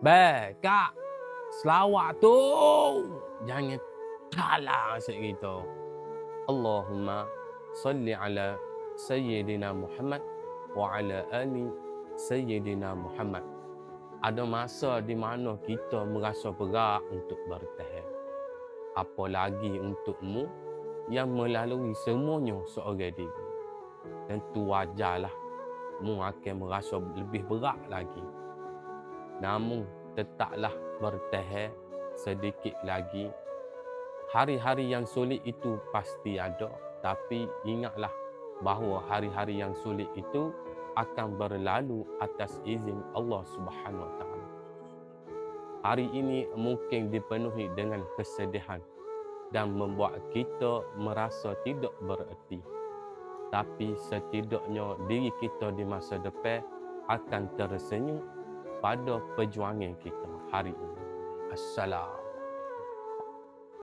Baik, Kak. Selawat tu jangan kalah asyik kita. Allahumma salli ala Sayyidina Muhammad wa ala ali Sayyidina Muhammad. Ada masa di mana kita merasa berat untuk bertahan. Apalagi untukmu yang melalui semuanya seorang diri. Tentu wajarlah mu akan merasa lebih berat lagi. Namun tetaplah bertahan sedikit lagi. Hari-hari yang sulit itu pasti ada, tapi ingatlah bahawa hari-hari yang sulit itu akan berlalu atas izin Allah Subhanahu Wa Taala. Hari ini mungkin dipenuhi dengan kesedihan dan membuat kita merasa tidak bererti. Tapi setidaknya diri kita di masa depan akan tersenyum pada perjuangan kita hari ini. Assalam.